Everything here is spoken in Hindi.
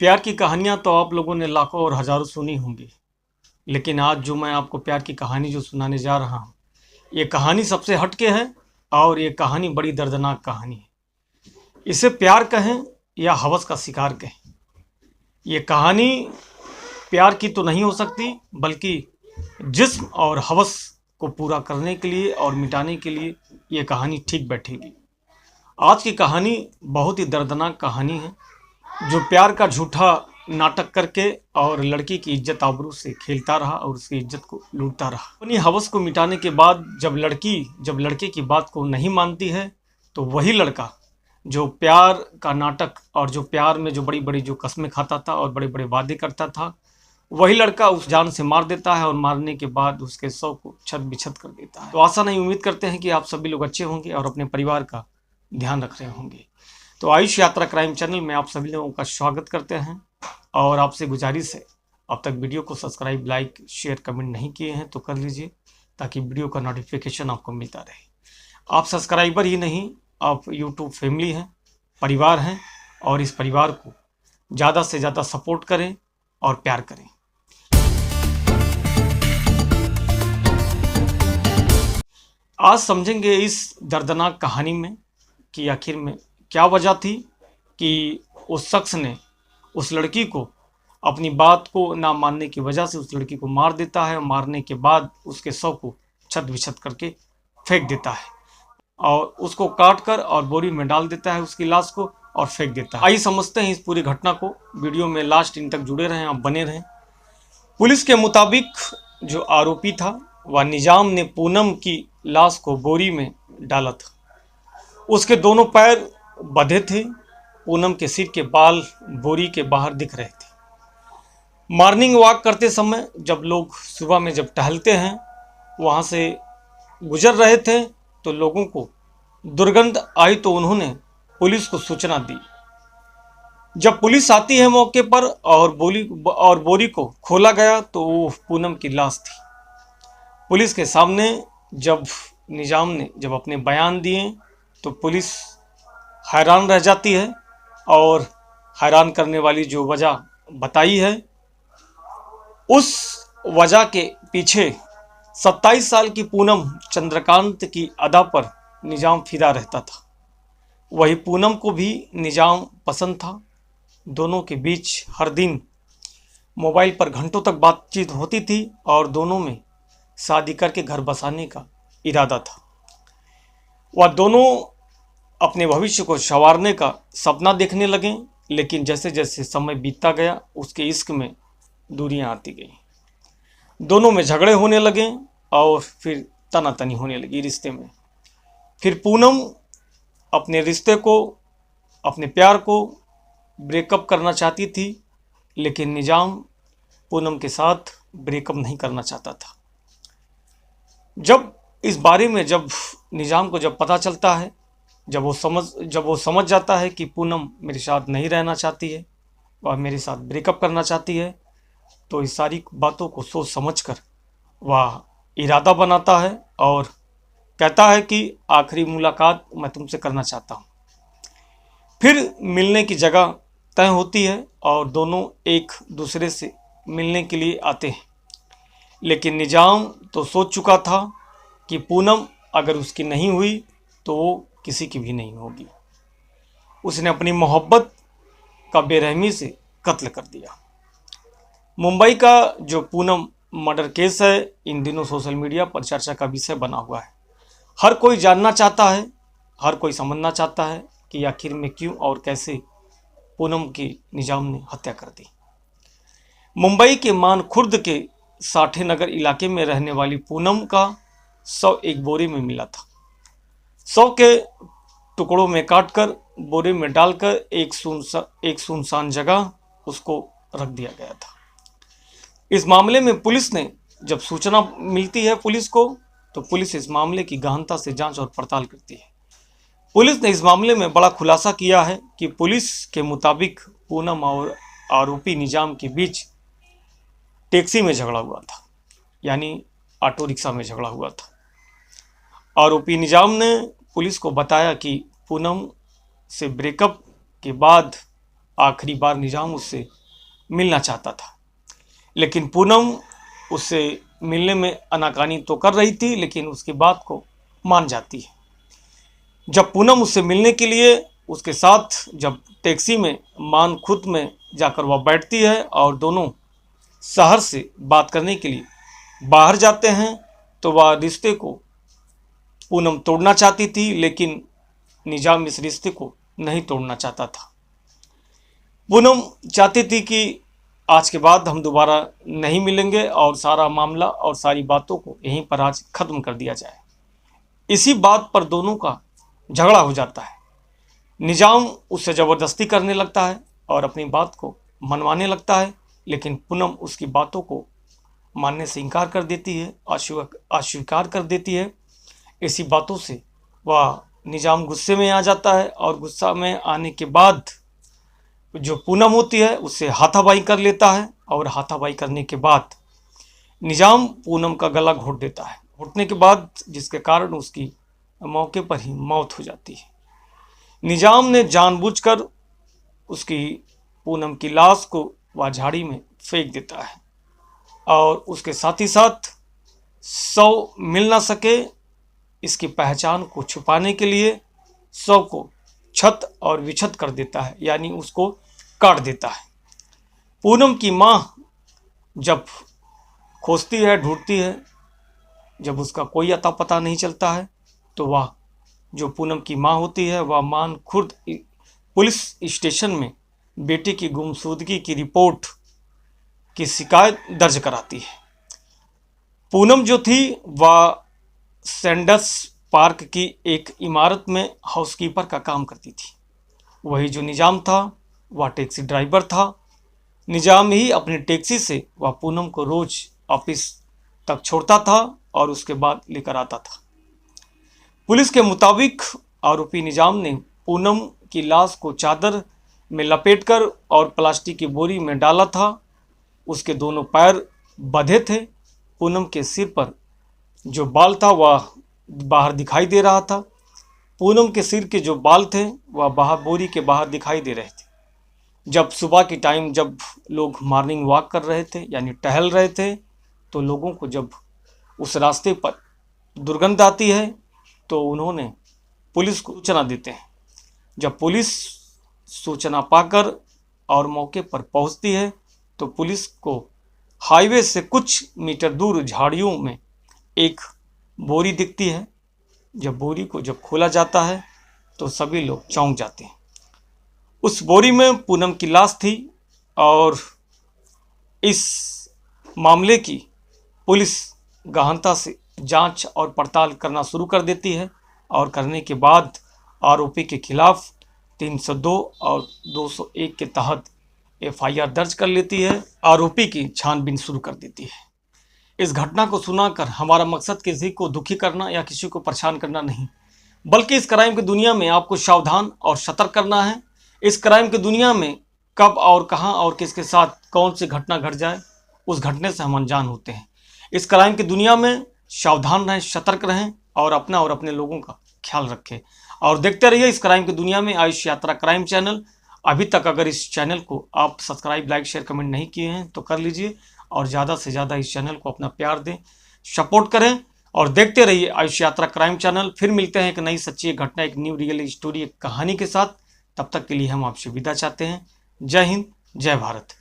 प्यार की कहानियाँ तो आप लोगों ने लाखों और हज़ारों सुनी होंगी, लेकिन आज जो मैं आपको प्यार की कहानी जो सुनाने जा रहा हूँ, ये कहानी सबसे हटके है और ये कहानी बड़ी दर्दनाक कहानी है। इसे प्यार कहें या हवस का शिकार कहें, ये कहानी प्यार की तो नहीं हो सकती, बल्कि जिस्म और हवस को पूरा करने के लिए और मिटाने के लिए ये कहानी ठीक बैठेगी। आज की कहानी बहुत ही दर्दनाक कहानी है, जो प्यार का झूठा नाटक करके और लड़की की इज्जत आबरू से खेलता रहा और उसकी इज्जत को लूटता रहा। अपनी हवस को मिटाने के बाद जब लड़के की बात को नहीं मानती है, तो वही लड़का जो प्यार का नाटक और जो प्यार में जो बड़ी बड़ी जो कस्में खाता था और बड़े बड़े वादे करता था, वही लड़का उस जान से मार देता है और मारने के बाद उसके शव को छत बिछत कर देता है। तो आशा नहीं, उम्मीद करते हैं कि आप सभी लोग अच्छे होंगे और अपने परिवार का ध्यान रख रहे होंगे। तो आयुष यात्रा क्राइम चैनल में आप सभी लोगों का स्वागत करते हैं और आपसे गुजारिश है, अब तक वीडियो को सब्सक्राइब, लाइक, शेयर, कमेंट नहीं किए हैं तो कर लीजिए, ताकि वीडियो का नोटिफिकेशन आपको मिलता रहे। आप सब्सक्राइबर ही नहीं, आप यूट्यूब फैमिली हैं, परिवार हैं, और इस परिवार को ज़्यादा से ज़्यादा सपोर्ट करें और प्यार करें। आज समझेंगे इस दर्दनाक कहानी में कि आखिर में क्या वजह थी कि उस शख्स ने उस लड़की को अपनी बात को ना मानने की वजह से उस लड़की को मार देता है। मारने के बाद उसके शव को छत बिछत करके फेंक देता है और उसको काट कर और बोरी में डाल देता है उसकी लाश को और फेंक देता है। आइए समझते हैं इस पूरी घटना को। वीडियो में लास्ट इन तक जुड़े रहें, आप बने रहें। पुलिस के मुताबिक जो आरोपी था वह निजाम ने पूनम की लाश को बोरी में डाला था। उसके दोनों पैर बंधे थे, पूनम के सिर के बाल बोरी के बाहर दिख रहे थे। मॉर्निंग वॉक करते समय जब लोग सुबह में जब टहलते हैं, वहाँ से गुजर रहे थे, तो लोगों को दुर्गंध आई तो उन्होंने पुलिस को सूचना दी। जब पुलिस आती है मौके पर और बोरी को खोला गया तो वो पूनम की लाश थी। पुलिस के सामने जब निजाम ने जब अपने बयान दिए तो पुलिस हैरान रह जाती है और हैरान करने वाली जो वजह बताई है, उस वजह के पीछे 27 साल की पूनम चंद्रकांत की अदा पर निजाम फिदा रहता था। वही पूनम को भी निजाम पसंद था। दोनों के बीच हर दिन मोबाइल पर घंटों तक बातचीत होती थी और दोनों में शादी करके घर बसाने का इरादा था। वह दोनों अपने भविष्य को संवारने का सपना देखने लगे, लेकिन जैसे जैसे समय बीतता गया उसके इश्क में दूरियां आती गई। दोनों में झगड़े होने लगे और फिर तनातनी होने लगी रिश्ते में। फिर पूनम अपने रिश्ते को, अपने प्यार को ब्रेकअप करना चाहती थी, लेकिन निजाम पूनम के साथ ब्रेकअप नहीं करना चाहता था। जब इस बारे में जब निजाम को जब पता चलता है, जब वो समझ जाता है कि पूनम मेरे साथ नहीं रहना चाहती है, वह मेरे साथ ब्रेकअप करना चाहती है, तो इस सारी बातों को सोच समझकर वह इरादा बनाता है और कहता है कि आखिरी मुलाकात मैं तुमसे करना चाहता हूँ। फिर मिलने की जगह तय होती है और दोनों एक दूसरे से मिलने के लिए आते हैं, लेकिन निजाम तो सोच चुका था कि पूनम अगर उसकी नहीं हुई तो वो किसी की भी नहीं होगी। उसने अपनी मोहब्बत का बेरहमी से कत्ल कर दिया। मुंबई का जो पूनम मर्डर केस है, इन दिनों सोशल मीडिया पर चर्चा का विषय बना हुआ है। हर कोई जानना चाहता है, हर कोई समझना चाहता है कि आखिर में क्यों और कैसे पूनम की निजाम ने हत्या कर दी। मुंबई के मानखुर्द के साठे नगर इलाके में रहने वाली पूनम का शव एक बोरे में मिला था। शव के टुकड़ों में काटकर बोरे में डालकर एक सुनसान जगह उसको रख दिया गया था। इस मामले में पुलिस ने जब सूचना मिलती है पुलिस को, तो पुलिस इस मामले की गहनता से जांच और पड़ताल करती है। पुलिस ने इस मामले में बड़ा खुलासा किया है कि पुलिस के मुताबिक पूनम और आरोपी निजाम के बीच टैक्सी में झगड़ा हुआ था, यानी ऑटो रिक्शा में झगड़ा हुआ था। आरोपी निजाम ने पुलिस को बताया कि पूनम से ब्रेकअप के बाद आखिरी बार निजाम उससे मिलना चाहता था। लेकिन पूनम उससे मिलने में आनाकानी तो कर रही थी, लेकिन उसकी बात को मान जाती है। जब पूनम उससे मिलने के लिए उसके साथ जब टैक्सी में मानखुद में जाकर वह बैठती है और दोनों शहर से बात करने के लिए बाहर जाते हैं, तो वह रिश्ते को पूनम तोड़ना चाहती थी, लेकिन निजाम इस रिश्ते को नहीं तोड़ना चाहता था। पूनम चाहती थी कि आज के बाद हम दोबारा नहीं मिलेंगे और सारा मामला और सारी बातों को यहीं पर आज खत्म कर दिया जाए। इसी बात पर दोनों का झगड़ा हो जाता है। निजाम उससे ज़बरदस्ती करने लगता है और अपनी बात को मनवाने लगता है, लेकिन पूनम उसकी बातों को मानने से इनकार कर देती है, अस्वीकार कर देती है। ऐसी बातों से वह निजाम गुस्से में आ जाता है और गुस्सा में आने के बाद जो पूनम होती है उससे हाथापाई कर लेता है और हाथापाई करने के बाद निजाम पूनम का गला घोट देता है। घोटने के बाद जिसके कारण उसकी मौके पर ही मौत हो जाती है। निजाम ने जानबूझकर उसकी पूनम की लाश को वह झाड़ी में फेंक देता है और उसके साथ ही साथ शव मिल ना सके इसकी पहचान को छुपाने के लिए शव को छत और विछत कर देता है, यानी उसको काट देता है। पूनम की माँ जब खोजती है, ढूंढती है, जब उसका कोई अता पता नहीं चलता है, तो वह जो पूनम की माँ होती है वह मानखुर्द पुलिस स्टेशन में बेटे की गुमशुदगी की रिपोर्ट की शिकायत दर्ज कराती है। पूनम जो थी वह सैंडर्स पार्क की एक इमारत में हाउसकीपर का काम करती थी। वही जो निजाम था वह टैक्सी ड्राइवर था। निजाम ही अपनी टैक्सी से वह पूनम को रोज ऑफिस तक छोड़ता था और उसके बाद लेकर आता था। पुलिस के मुताबिक आरोपी निजाम ने पूनम की लाश को चादर में लपेटकर और प्लास्टिक की बोरी में डाला था। उसके दोनों पैर बंधे थे। पूनम के सिर पर जो बाल था वह बाहर दिखाई दे रहा था। पूनम के सिर के जो बाल थे वह बाहर बोरी के बाहर दिखाई दे रहे थे। जब सुबह के टाइम जब लोग मॉर्निंग वॉक कर रहे थे यानी टहल रहे थे, तो लोगों को जब उस रास्ते पर दुर्गंध आती है तो उन्होंने पुलिस को सूचना देते हैं। जब पुलिस सूचना पाकर और मौके पर पहुंचती है तो पुलिस को हाईवे से कुछ मीटर दूर झाड़ियों में एक बोरी दिखती है। जब बोरी को जब खोला जाता है तो सभी लोग चौंक जाते हैं। उस बोरी में पूनम की लाश थी और इस मामले की पुलिस गहनता से जांच और पड़ताल करना शुरू कर देती है और करने के बाद आरोपी के खिलाफ 302 और 201 के तहत एफआईआर दर्ज कर लेती है। आरोपी की छानबीन शुरू कर देती है। इस घटना को सुनाकर हमारा मकसद किसी को दुखी करना या किसी को परेशान करना नहीं, बल्कि इस क्राइम की दुनिया में आपको सावधान और सतर्क करना है। इस क्राइम की दुनिया में कब और कहां और किसके साथ कौन सी घटना घट जाए उस घटने से हम अनजान होते हैं। इस क्राइम की दुनिया में सावधान रहें, सतर्क रहें और अपना और अपने लोगों का ख्याल रखें और देखते रहिए इस क्राइम की दुनिया में आयुष यात्रा क्राइम चैनल। अभी तक अगर इस चैनल को आप सब्सक्राइब, लाइक, शेयर, कमेंट नहीं किए हैं तो कर लीजिए और ज़्यादा से ज़्यादा इस चैनल को अपना प्यार दें, सपोर्ट करें और देखते रहिए आयुष यात्रा क्राइम चैनल। फिर मिलते हैं एक नई सच्ची घटना, एक न्यू रियल स्टोरी, एक कहानी के साथ। तब तक के लिए हम आपसे विदा चाहते हैं। जय हिंद, जय भारत।